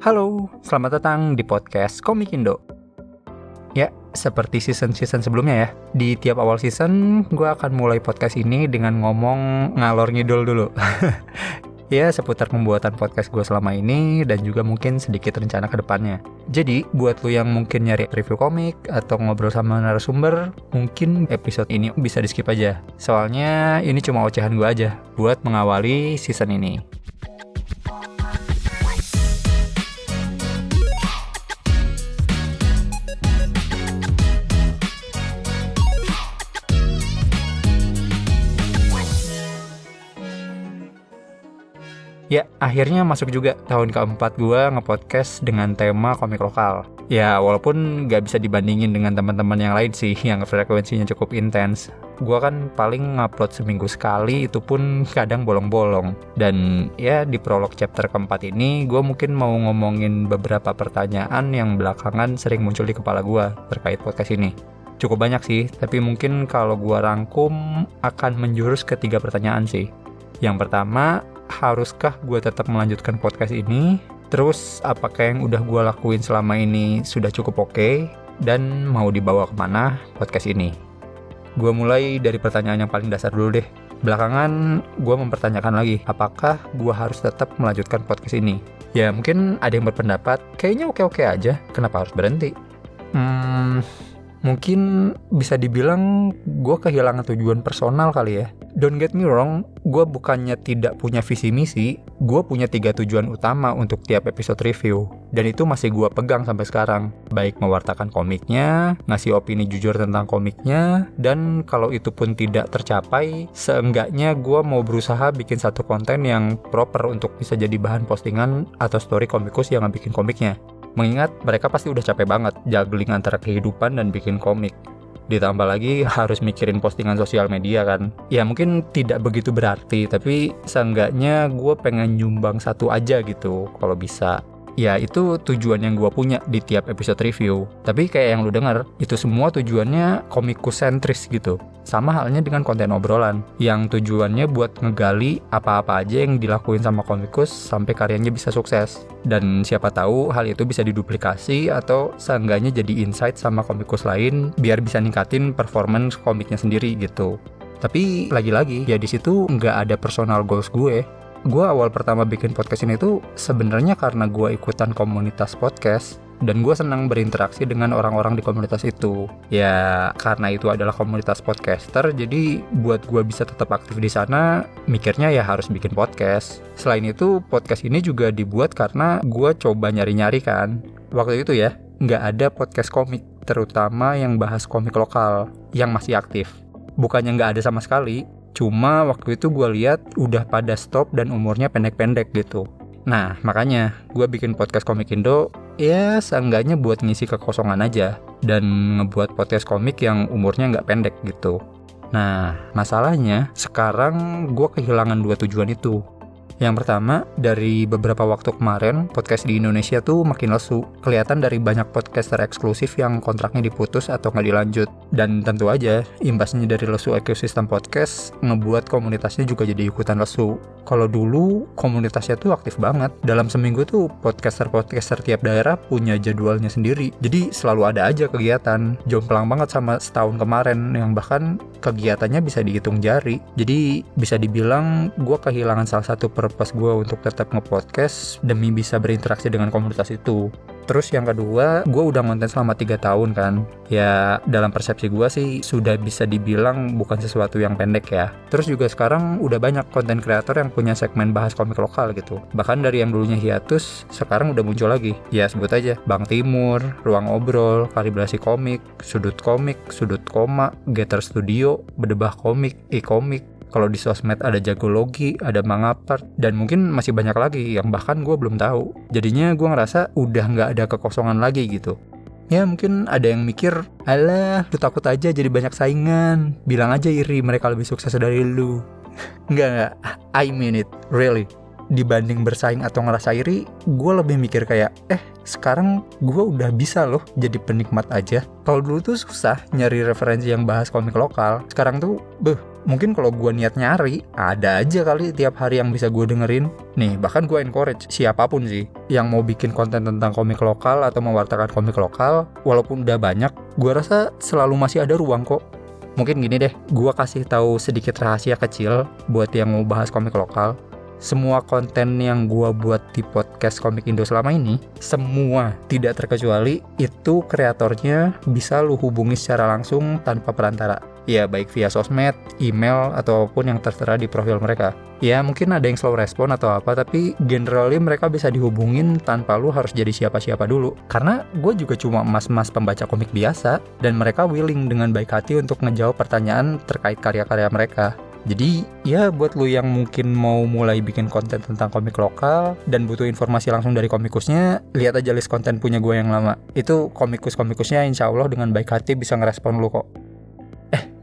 Halo, selamat datang di podcast Komik Indo. Ya, seperti season-season sebelumnya ya, di tiap awal season gue akan mulai podcast ini dengan ngomong ngalor ngidul dulu. Ya, seputar pembuatan podcast gue selama ini dan juga mungkin sedikit rencana ke depannya. Jadi, buat lu yang mungkin nyari review komik atau ngobrol sama narasumber, mungkin episode ini bisa di skip aja. Soalnya ini cuma ocehan gue aja buat mengawali season ini. Ya, akhirnya masuk juga tahun keempat gue nge-podcast dengan tema komik lokal. Ya, walaupun gak bisa dibandingin dengan teman-teman yang lain sih, yang frekuensinya cukup intens. Gue kan paling ngupload seminggu sekali, itu pun kadang bolong-bolong. Dan ya, di prolog chapter keempat ini, gue mungkin mau ngomongin beberapa pertanyaan yang belakangan sering muncul di kepala gue terkait podcast ini. Cukup banyak sih, tapi mungkin kalau gue rangkum akan menjurus ke 3 pertanyaan sih. Yang pertama, haruskah gue tetap melanjutkan podcast ini? Terus, apakah yang udah gue lakuin selama ini sudah cukup oke? Dan mau dibawa kemana podcast ini? Gue mulai dari pertanyaan yang paling dasar dulu deh. Belakangan, gue mempertanyakan lagi, apakah gue harus tetap melanjutkan podcast ini? Ya, mungkin ada yang berpendapat, kayaknya oke-oke aja, kenapa harus berhenti? Mungkin bisa dibilang gue kehilangan tujuan personal kali ya. Don't get me wrong, gue bukannya tidak punya visi misi, gue punya 3 tujuan utama untuk tiap episode review. Dan itu masih gue pegang sampai sekarang. Baik mewartakan komiknya, ngasih opini jujur tentang komiknya, dan kalau itu pun tidak tercapai, seenggaknya gue mau berusaha bikin satu konten yang proper untuk bisa jadi bahan postingan atau story komikus yang bikin komiknya. Mengingat mereka pasti udah capek banget juggling antara kehidupan dan bikin komik. Ditambah lagi harus mikirin postingan sosial media kan. Ya mungkin tidak begitu berarti, tapi seenggaknya gue pengen nyumbang satu aja gitu kalau bisa. Ya itu tujuan yang gue punya di tiap episode review. Tapi kayak yang lu denger, itu semua tujuannya komikus sentris gitu. Sama halnya dengan konten obrolan, yang tujuannya buat ngegali apa-apa aja yang dilakuin sama komikus sampai karyanya bisa sukses. Dan siapa tahu hal itu bisa diduplikasi atau seenggaknya jadi insight sama komikus lain biar bisa ningkatin performance komiknya sendiri gitu. Tapi lagi-lagi ya di situ nggak ada personal goals gue. Gue awal pertama bikin podcast ini tuh sebenarnya karena gue ikutan komunitas podcast dan gue senang berinteraksi dengan orang-orang di komunitas itu. Ya karena itu adalah komunitas podcaster, jadi buat gue bisa tetap aktif di sana, mikirnya ya harus bikin podcast. Selain itu podcast ini juga dibuat karena gue coba nyari-nyari kan. Waktu itu ya nggak ada podcast komik, terutama yang bahas komik lokal yang masih aktif. Bukannya nggak ada sama sekali. Cuma waktu itu gue lihat udah pada stop dan umurnya pendek-pendek gitu. Nah makanya gue bikin podcast Komik Indo ya seenggaknya buat ngisi kekosongan aja. Dan ngebuat podcast komik yang umurnya nggak pendek gitu. Nah masalahnya sekarang gue kehilangan 2 tujuan itu. Yang pertama, dari beberapa waktu kemarin, podcast di Indonesia tuh makin lesu. Kelihatan dari banyak podcaster eksklusif yang kontraknya diputus atau nggak dilanjut. Dan tentu aja, imbasnya dari lesu ekosistem podcast, ngebuat komunitasnya juga jadi ikutan lesu. Kalau dulu, komunitasnya tuh aktif banget. Dalam seminggu tuh, podcaster-podcaster tiap daerah punya jadwalnya sendiri. Jadi selalu ada aja kegiatan. Jomplang banget sama setahun kemarin, yang bahkan kegiatannya bisa dihitung jari. Jadi bisa dibilang, gue kehilangan salah satu purpose gue untuk tetap nge-podcast demi bisa berinteraksi dengan komunitas itu. Terus yang kedua, gue udah ngonten selama 3 tahun kan. Ya dalam persepsi gue sih sudah bisa dibilang bukan sesuatu yang pendek ya. Terus juga sekarang udah banyak konten kreator yang punya segmen bahas komik lokal gitu. Bahkan dari yang dulunya hiatus, sekarang udah muncul lagi. Ya sebut aja, Bang Timur, Ruang Obrol, Kalibrasi Komik, Sudut Koma, Getter Studio, Bedebah Komik, e-komik. Kalau di sosmed ada Jagologi, ada Mangapart, dan mungkin masih banyak lagi yang bahkan gue belum tahu. Jadinya gue ngerasa udah nggak ada kekosongan lagi gitu. Ya mungkin ada yang mikir, alah lu takut aja jadi banyak saingan, bilang aja iri mereka lebih sukses dari lu. Enggak, I mean it, really. Dibanding bersaing atau ngerasa iri, gue lebih mikir kayak, sekarang gue udah bisa loh jadi penikmat aja. Kalau dulu tuh susah nyari referensi yang bahas komik lokal, sekarang tuh, Mungkin kalau gue niat nyari, ada aja kali tiap hari yang bisa gue dengerin. Nih, bahkan gue encourage siapapun sih yang mau bikin konten tentang komik lokal atau mewartakan komik lokal, walaupun udah banyak, gue rasa selalu masih ada ruang kok. Mungkin gini deh, gue kasih tahu sedikit rahasia kecil buat yang mau bahas komik lokal. Semua konten yang gue buat di podcast Komik Indo selama ini, semua tidak terkecuali itu kreatornya bisa lu hubungi secara langsung tanpa perantara. Ya baik via sosmed, email, ataupun yang tertera di profil mereka. Ya mungkin ada yang slow respon atau apa, tapi generally mereka bisa dihubungin tanpa lu harus jadi siapa-siapa dulu. Karena gue juga cuma mas-mas pembaca komik biasa, dan mereka willing dengan baik hati untuk ngejawab pertanyaan terkait karya-karya mereka. Jadi ya buat lu yang mungkin mau mulai bikin konten tentang komik lokal dan butuh informasi langsung dari komikusnya, lihat aja list konten punya gue yang lama. Itu komikusnya insya Allah dengan baik hati bisa ngerespon lu kok.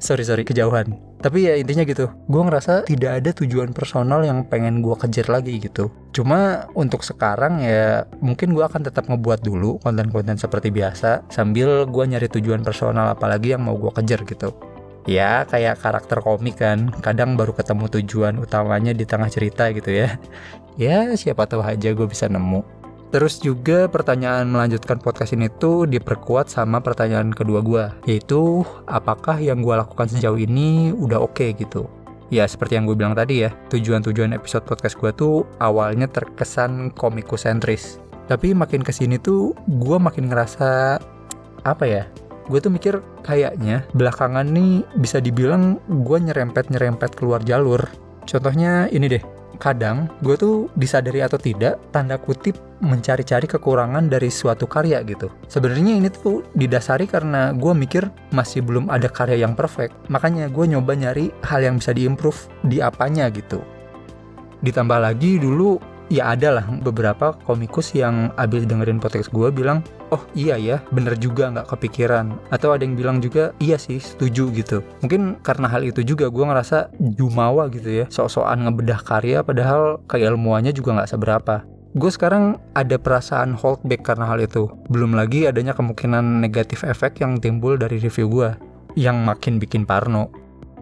Sorry kejauhan. Tapi ya intinya gitu, gue ngerasa tidak ada tujuan personal yang pengen gue kejar lagi gitu. Cuma untuk sekarang ya mungkin gue akan tetap ngebuat dulu konten-konten seperti biasa, sambil gue nyari tujuan personal apalagi yang mau gue kejar gitu. Ya kayak karakter komik kan, kadang baru ketemu tujuan utamanya di tengah cerita gitu ya. Ya siapa tahu aja gue bisa nemu. Terus juga pertanyaan melanjutkan podcast ini tuh diperkuat sama pertanyaan kedua gue, yaitu apakah yang gue lakukan sejauh ini udah oke gitu. Ya seperti yang gue bilang tadi ya, tujuan-tujuan episode podcast gue tuh awalnya terkesan komikusentris. Tapi makin kesini tuh gue makin ngerasa apa ya, gue tuh mikir kayaknya belakangan nih bisa dibilang gue nyerempet keluar jalur. Contohnya ini deh, kadang gue tuh disadari atau tidak, tanda kutip mencari-cari kekurangan dari suatu karya gitu. Sebenarnya ini tuh didasari karena gue mikir masih belum ada karya yang perfect, makanya gue nyoba nyari hal yang bisa diimprove di apanya gitu. Ditambah lagi dulu ya ada lah beberapa komikus yang abis dengerin podcast gue bilang, oh iya ya, bener juga gak kepikiran. Atau ada yang bilang juga, iya sih setuju gitu. Mungkin karena hal itu juga gue ngerasa jumawa gitu ya, sok-sokan ngebedah karya padahal keilmuannya juga gak seberapa. Gue sekarang ada perasaan hold back karena hal itu. Belum lagi adanya kemungkinan negatif efek yang timbul dari review gue, yang makin bikin parno.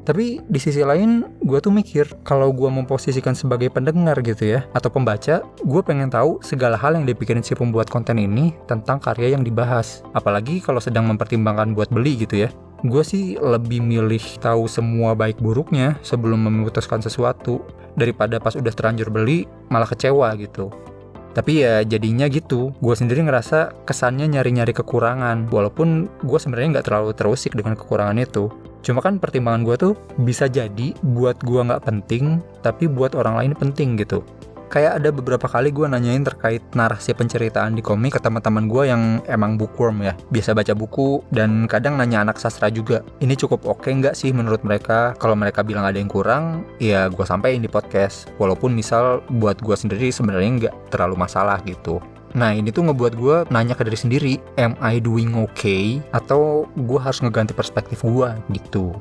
Tapi di sisi lain, gue tuh mikir kalau gue memposisikan sebagai pendengar gitu ya, atau pembaca, gue pengen tahu segala hal yang dipikirin si pembuat konten ini tentang karya yang dibahas. Apalagi kalau sedang mempertimbangkan buat beli gitu ya. Gue sih lebih milih tahu semua baik buruknya sebelum memutuskan sesuatu, daripada pas udah terlanjur beli malah kecewa gitu. Tapi ya jadinya gitu, gue sendiri ngerasa kesannya nyari-nyari kekurangan, walaupun gue sebenarnya nggak terlalu terusik dengan kekurangan itu. Cuma kan pertimbangan gue tuh bisa jadi buat gue nggak penting, tapi buat orang lain penting gitu. Kayak ada beberapa kali gue nanyain terkait narasi penceritaan di komik ke teman-teman gue yang emang bookworm ya, biasa baca buku, dan kadang nanya anak sastra juga. Ini cukup oke nggak sih menurut mereka? Kalau mereka bilang ada yang kurang, ya gue sampein di podcast. Walaupun misal buat gue sendiri sebenarnya nggak terlalu masalah gitu. Nah ini tuh ngebuat gue nanya ke diri sendiri, am I doing okay? Atau gue harus ngeganti perspektif gue gitu.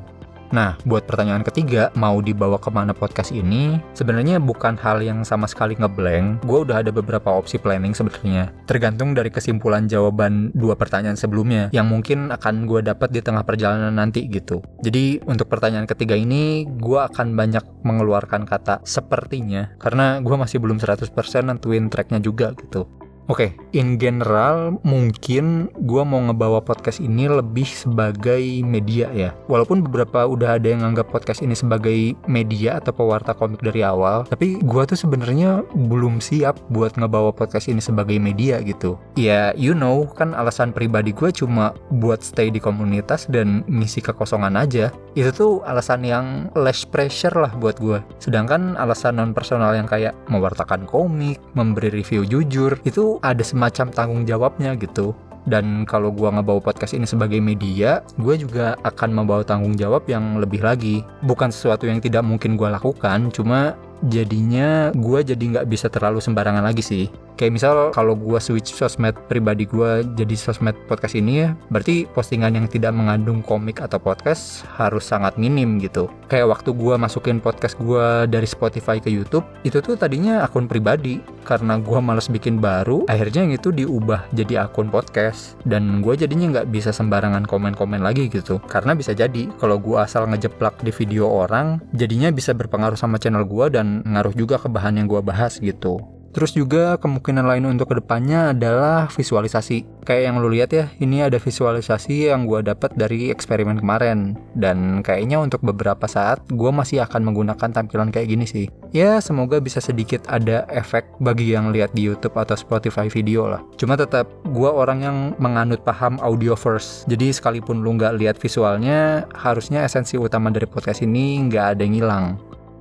Nah, buat pertanyaan ketiga, mau dibawa kemana podcast ini? Sebenarnya bukan hal yang sama sekali ngeblank. Gue udah ada beberapa opsi planning sebenarnya. Tergantung dari kesimpulan jawaban dua pertanyaan sebelumnya, yang mungkin akan gue dapat di tengah perjalanan nanti gitu. Jadi, untuk pertanyaan ketiga ini, gue akan banyak mengeluarkan kata sepertinya, karena gue masih belum 100% nentuin tracknya juga gitu. Oke, in general mungkin gue mau ngebawa podcast ini lebih sebagai media ya. Walaupun beberapa udah ada yang nganggap podcast ini sebagai media atau pewarta komik dari awal, tapi gue tuh sebenarnya belum siap buat ngebawa podcast ini sebagai media gitu. Ya, you know, kan alasan pribadi gue cuma buat stay di komunitas dan ngisi kekosongan aja. Itu tuh alasan yang less pressure lah buat gue. Sedangkan alasan non-personal yang kayak mewartakan komik, memberi review jujur, itu ada semacam tanggung jawabnya gitu. Dan kalau gue ngebawa podcast ini sebagai media, gue juga akan membawa tanggung jawab yang lebih lagi. Bukan sesuatu yang tidak mungkin gue lakukan, cuma jadinya gue jadi nggak bisa terlalu sembarangan lagi sih. Kayak misal kalau gue switch sosmed pribadi gue jadi sosmed podcast ini ya, berarti postingan yang tidak mengandung komik atau podcast harus sangat minim gitu. Kayak waktu gue masukin podcast gue dari Spotify ke YouTube, itu tuh tadinya akun pribadi. Karena gue males bikin baru, akhirnya yang itu diubah jadi akun podcast. Dan gue jadinya nggak bisa sembarangan komen-komen lagi gitu. Karena bisa jadi kalau gue asal ngejeplak di video orang, jadinya bisa berpengaruh sama channel gue dan ngaruh juga ke bahan yang gue bahas gitu. Terus juga kemungkinan lain untuk kedepannya adalah visualisasi. Kayak yang lu lihat ya, ini ada visualisasi yang gue dapat dari eksperimen kemarin. Dan kayaknya untuk beberapa saat gue masih akan menggunakan tampilan kayak gini sih. Ya semoga bisa sedikit ada efek bagi yang lihat di YouTube atau Spotify video lah. Cuma tetap gue orang yang menganut paham audio first. Jadi sekalipun lu nggak lihat visualnya, harusnya esensi utama dari podcast ini nggak ada yang hilang.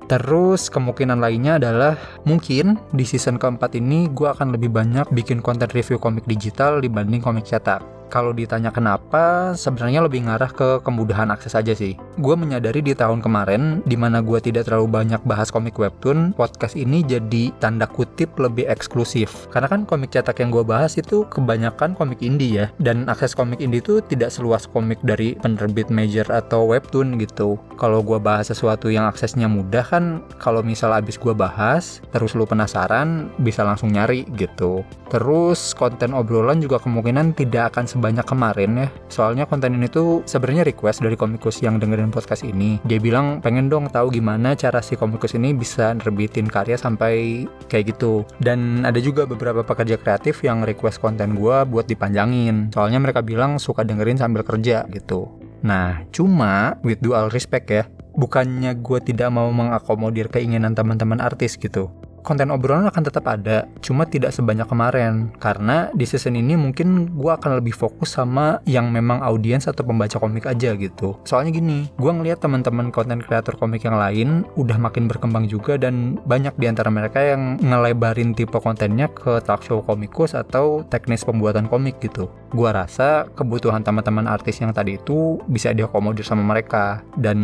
Terus kemungkinan lainnya adalah mungkin di season keempat ini gue akan lebih banyak bikin konten review komik digital dibanding komik cetak. Kalau ditanya kenapa, sebenarnya lebih ngarah ke kemudahan akses aja sih. Gue menyadari di tahun kemarin, di mana gue tidak terlalu banyak bahas komik webtoon, podcast ini jadi tanda kutip lebih eksklusif. Karena kan komik cetak yang gue bahas itu kebanyakan komik indie ya, dan akses komik indie itu tidak seluas komik dari penerbit major atau webtoon gitu. Kalau gue bahas sesuatu yang aksesnya mudah kan, kalau misal abis gue bahas, terus lu penasaran, bisa langsung nyari gitu. Terus konten obrolan juga kemungkinan tidak akan sebanyak kemarin ya. Soalnya konten ini tuh sebenarnya request dari komikus yang dengerin podcast ini. Dia bilang pengen dong tahu gimana cara si komikus ini bisa nerbitin karya sampai kayak gitu. Dan ada juga beberapa pekerja kreatif yang request konten gue buat dipanjangin. Soalnya mereka bilang suka dengerin sambil kerja gitu. Nah, cuma with due all respect ya, bukannya gue tidak mau mengakomodir keinginan teman-teman artis gitu. Konten obrolan akan tetap ada, cuma tidak sebanyak kemarin. Karena di season ini mungkin gue akan lebih fokus sama yang memang audiens atau pembaca komik aja gitu. Soalnya gini, gue ngeliat teman-teman konten kreator komik yang lain udah makin berkembang juga dan banyak di antara mereka yang ngelebarin tipe kontennya ke talk show komikus atau teknis pembuatan komik gitu. Gue rasa kebutuhan teman-teman artis yang tadi itu bisa diakomodir sama mereka. Dan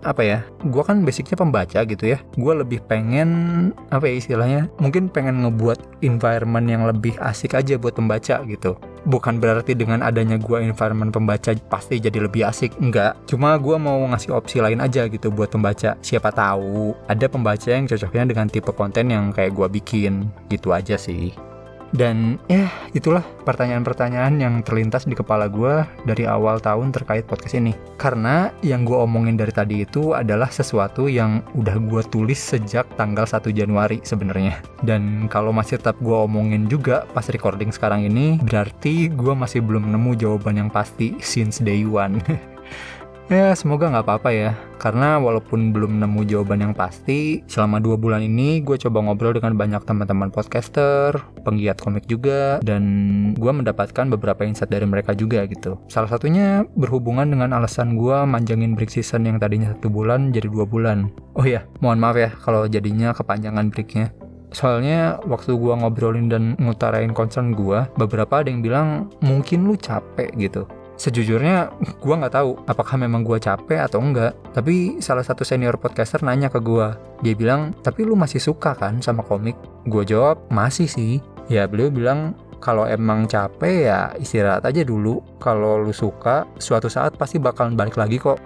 apa ya, gue kan basicnya pembaca gitu ya. Gue lebih pengen istilahnya mungkin pengen ngebuat environment yang lebih asik aja buat pembaca gitu. Bukan berarti dengan adanya gue environment pembaca pasti jadi lebih asik, enggak. Cuma gue mau ngasih opsi lain aja gitu buat pembaca. Siapa tahu ada pembaca yang cocoknya dengan tipe konten yang kayak gue bikin, gitu aja sih. Dan ya itulah pertanyaan-pertanyaan yang terlintas di kepala gue dari awal tahun terkait podcast ini. Karena yang gue omongin dari tadi itu adalah sesuatu yang udah gue tulis sejak tanggal 1 Januari sebenarnya. Dan kalau masih tetap gue omongin juga pas recording sekarang ini, berarti gue masih belum nemu jawaban yang pasti since day one. Ya semoga gak apa-apa ya, karena walaupun belum nemu jawaban yang pasti, selama 2 bulan ini gue coba ngobrol dengan banyak teman-teman podcaster, penggiat komik juga, dan gue mendapatkan beberapa insight dari mereka juga gitu. Salah satunya berhubungan dengan alasan gue manjangin break season yang tadinya 1 bulan jadi 2 bulan. Oh ya, mohon maaf ya kalau jadinya kepanjangan breaknya. Soalnya waktu gue ngobrolin dan ngutarain concern gue, beberapa ada yang bilang mungkin lu capek gitu. Sejujurnya gue gak tahu apakah memang gue capek atau enggak. Tapi salah satu senior podcaster nanya ke gue. Dia bilang, tapi lu masih suka kan sama komik? Gue jawab, masih sih. Ya beliau bilang, kalau emang capek ya istirahat aja dulu. Kalau lu suka, suatu saat pasti bakalan balik lagi kok.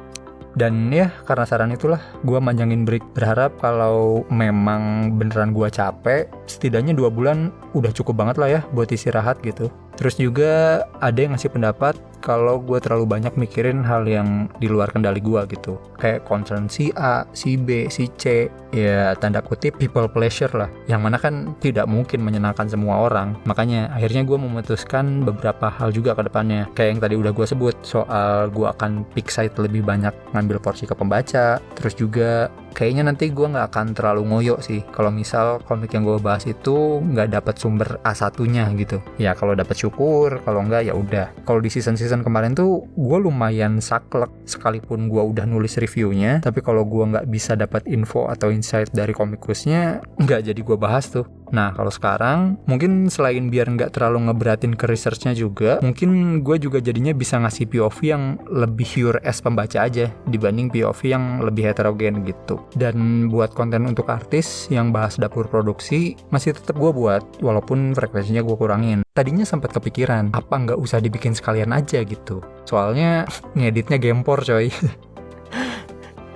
Dan ya karena saran itulah gue manjangin break. Berharap kalau memang beneran gue capek, setidaknya 2 bulan udah cukup banget lah ya buat istirahat gitu. Terus juga ada yang ngasih pendapat kalau gue terlalu banyak mikirin hal yang di luar kendali gue gitu. Kayak concern si A, si B, si C. Ya tanda kutip people pleasure lah. Yang mana kan tidak mungkin menyenangkan semua orang. Makanya akhirnya gue memutuskan beberapa hal juga ke depannya. Kayak yang tadi udah gue sebut. Soal gue akan pick side lebih banyak ngambil porsi ke pembaca. Terus juga kayaknya nanti gue gak akan terlalu ngoyo sih kalau misal komik yang gue bahas itu gak dapat sumber A1-nya gitu. Ya kalau dapat syukur, kalau enggak ya udah. Kalau di season kemarin tuh gue lumayan saklek sekalipun gue udah nulis reviewnya, tapi kalau gue nggak bisa dapat info atau insight dari komikusnya, nggak jadi gue bahas tuh. Nah kalau sekarang mungkin selain biar nggak terlalu ngeberatin ke researchnya juga, mungkin gue juga jadinya bisa ngasih POV yang lebih pure as pembaca aja dibanding POV yang lebih heterogen gitu. Dan buat konten untuk artis yang bahas dapur produksi masih tetap gue buat, walaupun frekuensinya gue kurangin. Tadinya sempat kepikiran apa nggak usah dibikin sekalian aja gitu, soalnya ngeditnya gempor coy.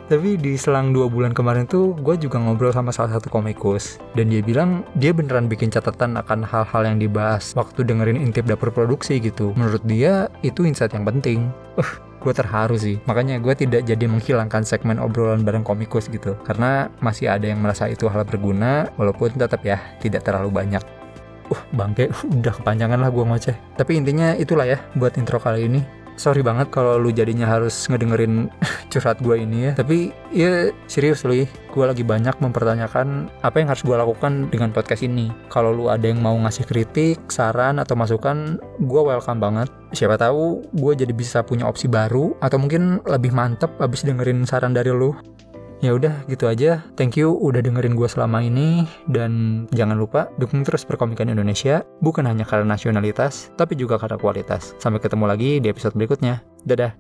Tapi di selang 2 bulan kemarin tuh gue juga ngobrol sama salah satu komikus, dan dia bilang dia beneran bikin catatan akan hal-hal yang dibahas waktu dengerin intip dapur produksi gitu. Menurut dia itu insight yang penting. Gue terharu sih, makanya gue tidak jadi menghilangkan segmen obrolan bareng komikus gitu, karena masih ada yang merasa itu hal berguna, walaupun tetap ya tidak terlalu banyak. Bangke, udah kepanjangan lah gue ngoceh. Tapi intinya itulah ya buat intro kali ini. Sorry banget kalau lu jadinya harus ngedengerin curhat gue ini ya. Tapi ya serius lu, gue lagi banyak mempertanyakan apa yang harus gue lakukan dengan podcast ini. Kalau lu ada yang mau ngasih kritik, saran, atau masukan, gue welcome banget. Siapa tahu gue jadi bisa punya opsi baru, atau mungkin lebih mantep abis dengerin saran dari lu. Ya udah gitu aja. Thank you udah dengerin gue selama ini, dan jangan lupa dukung terus Perkomikan Indonesia, bukan hanya karena nasionalitas, tapi juga karena kualitas. Sampai ketemu lagi di episode berikutnya. Dadah.